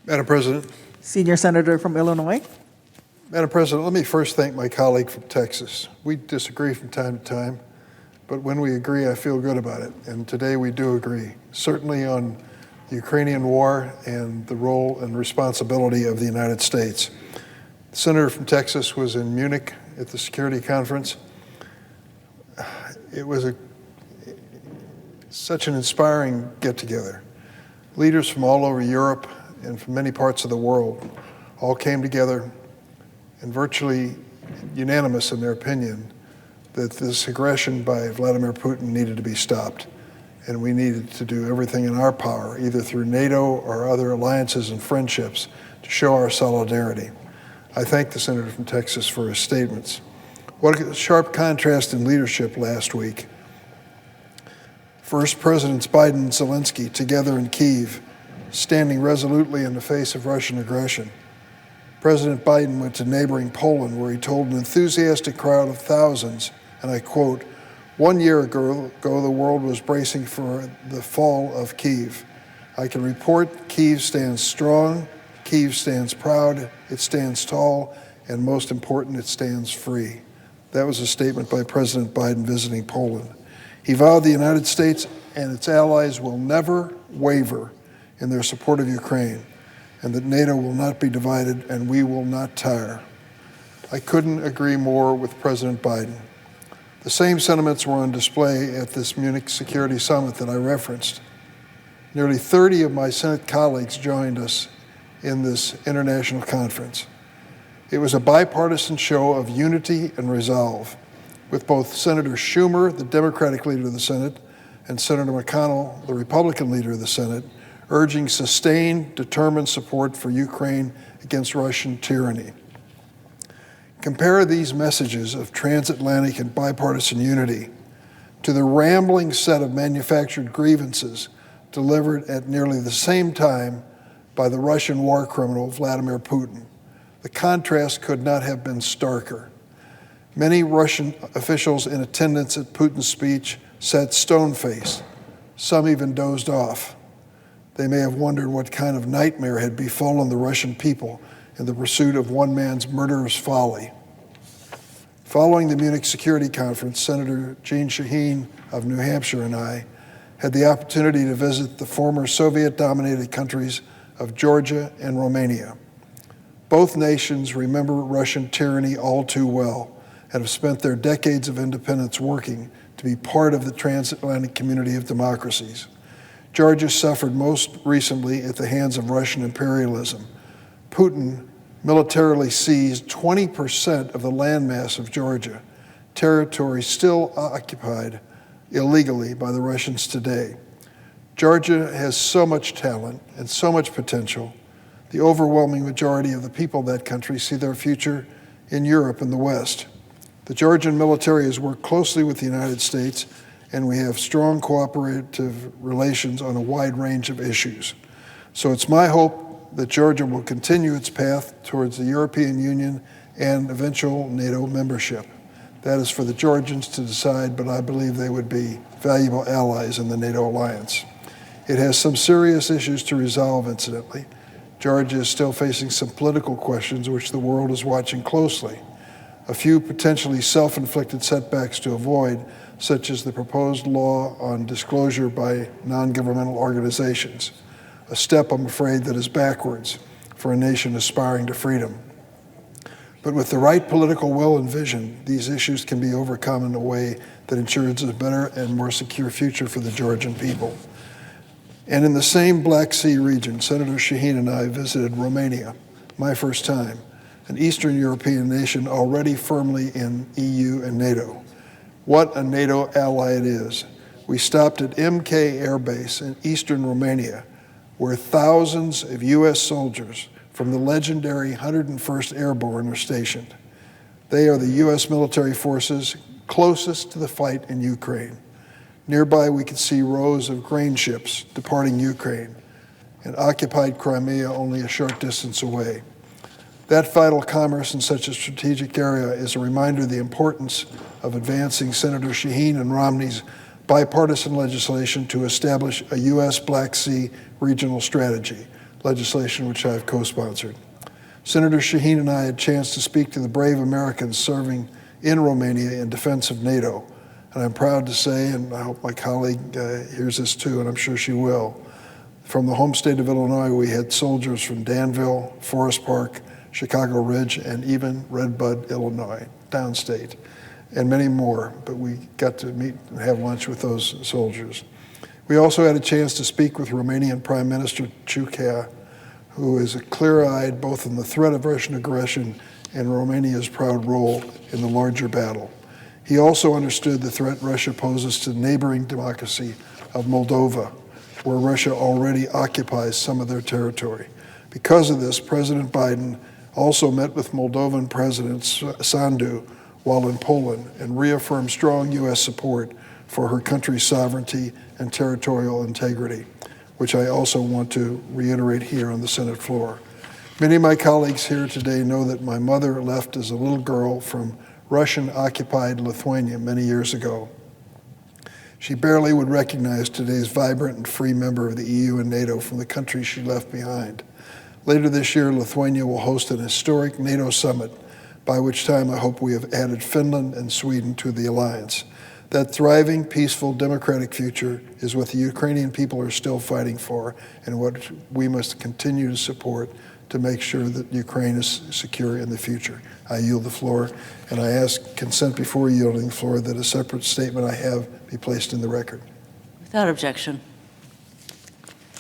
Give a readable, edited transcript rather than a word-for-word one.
Madam President. Senior Senator from Illinois. Madam President, let me first thank my colleague from Texas. We disagree from time to time, but when we agree, I feel good about it. And today we do agree, certainly on the Ukrainian war and the role and responsibility of the United States. The senator from Texas was in Munich at the security conference. It was such an inspiring get-together. Leaders from all over Europe and from many parts of the world all came together and virtually unanimous in their opinion that this aggression by Vladimir Putin needed to be stopped. And we needed to do everything in our power, either through NATO or other alliances and friendships, to show our solidarity. I thank the senator from Texas for his statements. What a sharp contrast in leadership last week. First, Presidents Biden and Zelensky together in Kyiv, standing resolutely in the face of Russian aggression. President Biden went to neighboring Poland, where he told an enthusiastic crowd of thousands, and I quote, "1 year ago, the world was bracing for the fall of Kyiv. I can report Kyiv stands strong, Kyiv stands proud, it stands tall, and most important, it stands free." That was a statement by President Biden visiting Poland. He vowed the United States and its allies will never waver in their support of Ukraine, and that NATO will not be divided and we will not tire. I couldn't agree more with President Biden. The same sentiments were on display at this Munich Security Summit that I referenced. Nearly 30 of my Senate colleagues joined us in this international conference. It was a bipartisan show of unity and resolve, with both Senator Schumer, the Democratic leader of the Senate, and Senator McConnell, the Republican leader of the Senate, urging sustained, determined support for Ukraine against Russian tyranny. Compare these messages of transatlantic and bipartisan unity to the rambling set of manufactured grievances delivered at nearly the same time by the Russian war criminal Vladimir Putin. The contrast could not have been starker. Many Russian officials in attendance at Putin's speech sat stone-faced. Some even dozed off. They may have wondered what kind of nightmare had befallen the Russian people in the pursuit of one man's murderous folly. Following the Munich Security Conference, Senator Jeanne Shaheen of New Hampshire and I had the opportunity to visit the former Soviet-dominated countries of Georgia and Romania. Both nations remember Russian tyranny all too well and have spent their decades of independence working to be part of the transatlantic community of democracies. Georgia suffered most recently at the hands of Russian imperialism. Putin militarily seized 20% of the landmass of Georgia, territory still occupied illegally by the Russians today. Georgia has so much talent and so much potential. The overwhelming majority of the people of that country see their future in Europe and the West. The Georgian military has worked closely with the United States, and we have strong cooperative relations on a wide range of issues. So it's my hope that Georgia will continue its path towards the European Union and eventual NATO membership. That is for the Georgians to decide, but I believe they would be valuable allies in the NATO alliance. It has some serious issues to resolve, incidentally. Georgia is still facing some political questions which the world is watching closely. A few potentially self-inflicted setbacks to avoid, such as the proposed law on disclosure by non-governmental organizations, a step, I'm afraid, that is backwards for a nation aspiring to freedom. But with the right political will and vision, these issues can be overcome in a way that ensures a better and more secure future for the Georgian people. And in the same Black Sea region, Senator Shaheen and I visited Romania, my first time, an Eastern European nation already firmly in EU and NATO. What a NATO ally it is. We stopped at MK Air Base in eastern Romania, where thousands of U.S. soldiers from the legendary 101st Airborne are stationed. They are the U.S. military forces closest to the fight in Ukraine. Nearby, we could see rows of grain ships departing Ukraine, and occupied Crimea only a short distance away. That vital commerce in such a strategic area is a reminder of the importance of advancing Senator Shaheen and Romney's bipartisan legislation to establish a U.S. Black Sea regional strategy, legislation which I have co-sponsored. Senator Shaheen and I had a chance to speak to the brave Americans serving in Romania in defense of NATO. And I'm proud to say, and I hope my colleague hears this too, and I'm sure she will, from the home state of Illinois, we had soldiers from Danville, Forest Park, Chicago Ridge, and even Red Bud, Illinois, downstate, and many more, but we got to meet and have lunch with those soldiers. We also had a chance to speak with Romanian Prime Minister Ciucă, who is clear-eyed both in the threat of Russian aggression and Romania's proud role in the larger battle. He also understood the threat Russia poses to the neighboring democracy of Moldova, where Russia already occupies some of their territory. Because of this, President Biden also met with Moldovan President Sandu while in Poland and reaffirmed strong U.S. support for her country's sovereignty and territorial integrity, which I also want to reiterate here on the Senate floor. Many of my colleagues here today know that my mother left as a little girl from Russian-occupied Lithuania many years ago. She barely would recognize today's vibrant and free member of the EU and NATO from the country she left behind. Later this year, Lithuania will host an historic NATO summit, by which time I hope we have added Finland and Sweden to the alliance. That thriving, peaceful, democratic future is what the Ukrainian people are still fighting for and what we must continue to support to make sure that Ukraine is secure in the future. I yield the floor, and I ask consent before yielding the floor that a separate statement I have be placed in the record. Without objection.